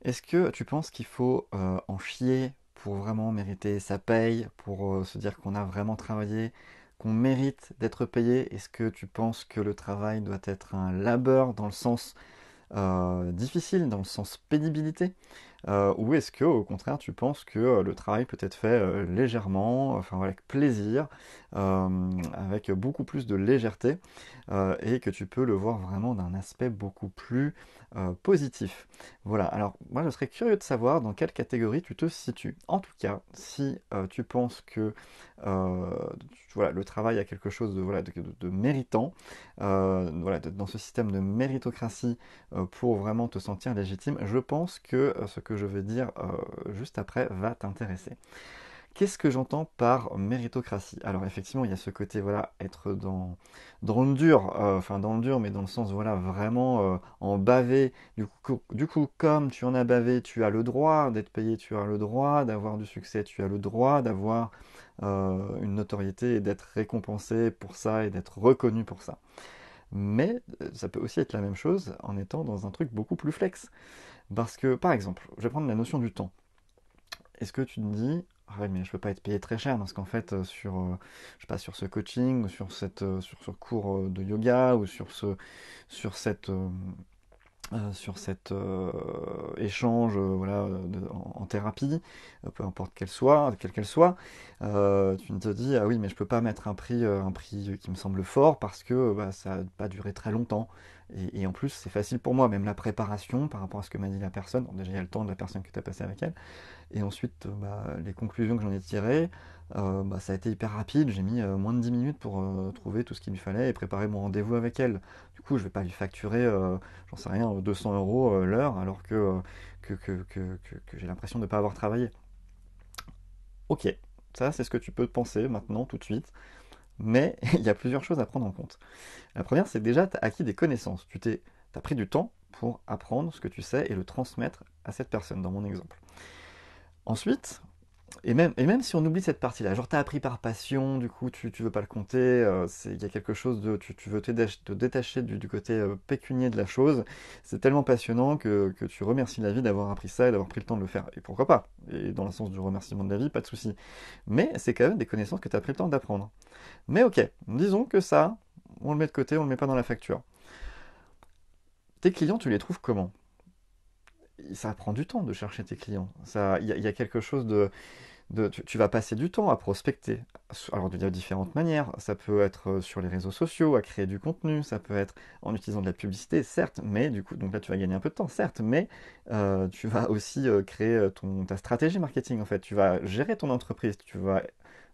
Est-ce que tu penses qu'il faut en chier pour vraiment mériter sa paye, pour se dire qu'on a vraiment travaillé, qu'on mérite d'être payé? Est-ce que tu penses que le travail doit être un labeur dans le sens difficile, dans le sens pénibilité? Ou est-ce que, au contraire, tu penses que le travail peut être fait légèrement, enfin voilà, avec plaisir, avec beaucoup plus de légèreté, et que tu peux le voir vraiment d'un aspect beaucoup plus positif. Voilà, alors moi je serais curieux de savoir dans quelle catégorie tu te situes. En tout cas, si tu penses que euh, voilà, le travail a quelque chose de, voilà, de méritant, voilà, dans ce système de méritocratie, pour vraiment te sentir légitime, je pense que ce que je vais dire juste après va t'intéresser. Qu'est-ce que j'entends par méritocratie? Alors effectivement, il y a ce côté, voilà, être dans le dur, enfin dans le dur, mais dans le sens, voilà, vraiment en bavé. Du coup, comme tu en as bavé, tu as le droit d'être payé, tu as le droit d'avoir du succès, tu as le droit d'avoir une notoriété et d'être récompensé pour ça et d'être reconnu pour ça. Mais ça peut aussi être la même chose en étant dans un truc beaucoup plus flex. Parce que, par exemple, je vais prendre la notion du temps. Est-ce que tu te dis, ah ouais, mais je peux pas être payé très cher parce qu'en fait, je sais pas, sur ce coaching, ou sur ce cours de yoga, ou sur cette, sur cet échange voilà, en thérapie, peu importe quelle qu'elle soit, tu te dis, ah oui, mais je peux pas mettre un prix qui me semble fort parce que bah, ça va pas durer très longtemps. Et en plus, c'est facile pour moi, même la préparation par rapport à ce que m'a dit la personne. Bon, déjà, il y a le temps de la personne que tu as passé avec elle. Et ensuite, bah, les conclusions que j'en ai tirées, bah, ça a été hyper rapide. J'ai mis moins de 10 minutes pour trouver tout ce qu'il lui fallait et préparer mon rendez-vous avec elle. Du coup, je vais pas lui facturer, j'en sais rien, 200 euros l'heure, alors que j'ai l'impression de ne pas avoir travaillé. Ok, ça c'est ce que tu peux te penser maintenant, tout de suite. Mais il y a plusieurs choses à prendre en compte. La première, c'est que déjà, tu as acquis des connaissances. T'as pris du temps pour apprendre ce que tu sais et le transmettre à cette personne, dans mon exemple. Ensuite, et même si on oublie cette partie-là, genre t'as appris par passion, du coup tu veux pas le compter, il y a quelque chose de, tu veux te détacher du côté pécunier de la chose, c'est tellement passionnant que tu remercies la vie d'avoir appris ça et d'avoir pris le temps de le faire. Et pourquoi pas? Et dans le sens du remerciement de la vie, pas de souci. Mais c'est quand même des connaissances que tu as pris le temps d'apprendre. Mais ok, disons que ça, on le met de côté, on le met pas dans la facture. Tes clients, tu les trouves comment? Ça prend du temps de chercher tes clients. Il y a quelque chose tu vas passer du temps à prospecter. Alors, il y a différentes manières. Ça peut être sur les réseaux sociaux, à créer du contenu. Ça peut être en utilisant de la publicité, certes, mais du coup, donc là, tu vas gagner un peu de temps, certes, mais tu vas aussi créer ta stratégie marketing, en fait. Tu vas gérer ton entreprise. Tu vas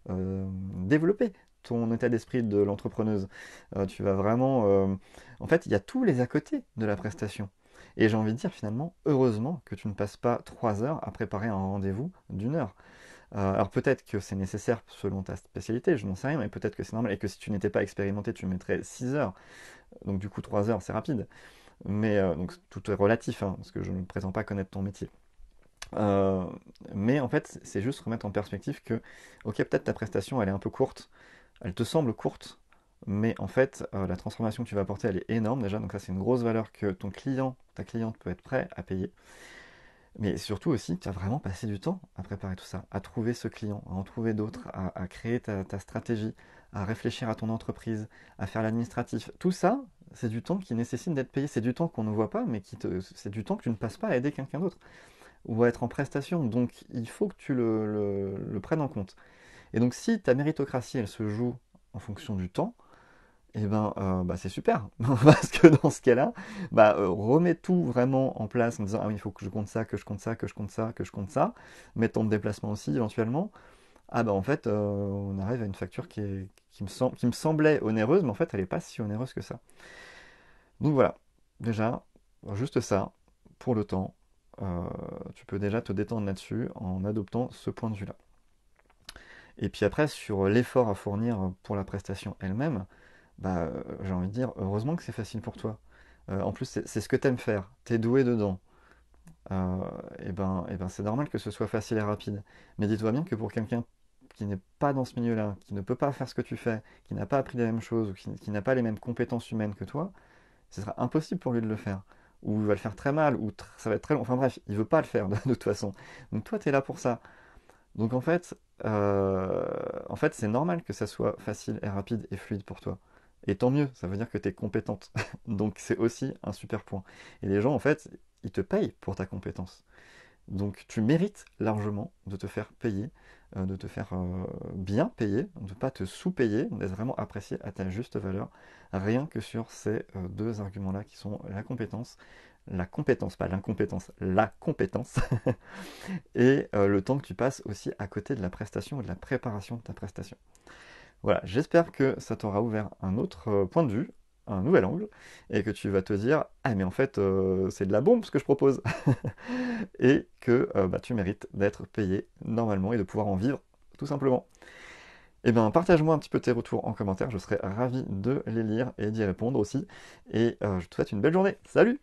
développer ton état d'esprit de l'entrepreneuse. Tu vas vraiment... En fait, il y a tous les à côté de la prestation. Et j'ai envie de dire finalement, heureusement que tu ne passes pas 3 heures à préparer un rendez-vous d'1 heure. Alors peut-être que c'est nécessaire selon ta spécialité, je n'en sais rien, mais peut-être que c'est normal et que si tu n'étais pas expérimenté, tu mettrais 6 heures. Donc du coup 3 heures, c'est rapide. Mais donc tout est relatif, hein, parce que je ne prétends pas connaître ton métier. Euh, mais en fait, c'est juste remettre en perspective que, ok, peut-être ta prestation, elle est un peu courte, elle te semble courte, mais en fait, la transformation que tu vas apporter, elle est énorme déjà. Donc ça, c'est une grosse valeur que ton client, ta cliente peut être prêt à payer. Mais surtout aussi, tu as vraiment passé du temps à préparer tout ça, à trouver ce client, à en trouver d'autres, à créer ta stratégie, à réfléchir à ton entreprise, à faire l'administratif. Tout ça, c'est du temps qui nécessite d'être payé. C'est du temps qu'on ne voit pas, mais c'est du temps que tu ne passes pas à aider quelqu'un d'autre ou à être en prestation. Donc, il faut que tu le prennes en compte. Et donc, si ta méritocratie, elle se joue en fonction du temps, eh ben, bah, c'est super. Parce que dans ce cas-là, bah, remets tout vraiment en place en disant, ah oui, il faut que je compte ça, que je compte ça, que je compte ça, que je compte ça. Mets ton déplacement aussi éventuellement. Ah bah en fait, on arrive à une facture qui me semblait onéreuse, mais en fait, elle n'est pas si onéreuse que ça. Donc voilà, déjà, juste ça, pour le temps, euh, tu peux déjà te détendre là-dessus en adoptant ce point de vue-là. Et puis après, sur l'effort à fournir pour la prestation elle-même, bah, j'ai envie de dire, heureusement que c'est facile pour toi. En plus, c'est ce que t'aimes faire, t'es doué dedans. Euh, et ben, c'est normal que ce soit facile et rapide. Mais dis-toi bien que pour quelqu'un qui n'est pas dans ce milieu-là, qui ne peut pas faire ce que tu fais, qui n'a pas appris les mêmes choses, ou qui n'a pas les mêmes compétences humaines que toi, ce sera impossible pour lui de le faire. ou il va le faire très mal, ou ça va être très long. Enfin bref, il veut pas le faire de toute façon. Donc toi, tu es là pour ça. Donc en fait, c'est normal que ça soit facile et rapide et fluide pour toi. Et tant mieux, ça veut dire que tu es compétente. Donc c'est aussi un super point. Et les gens, en fait, ils te payent pour ta compétence. Donc tu mérites largement de te faire payer, de te faire bien payer, de ne pas te sous-payer, d'être vraiment apprécié à ta juste valeur, rien que sur ces deux arguments-là qui sont la compétence, pas l'incompétence, la compétence, et le temps que tu passes aussi à côté de la prestation et de la préparation de ta prestation. Voilà, j'espère que ça t'aura ouvert un autre point de vue, un nouvel angle, et que tu vas te dire, ah mais en fait c'est de la bombe ce que je propose, et que bah, tu mérites d'être payé normalement et de pouvoir en vivre tout simplement. Eh bien, partage-moi un petit peu tes retours en commentaire, je serais ravi de les lire et d'y répondre aussi. Et je te souhaite une belle journée. Salut!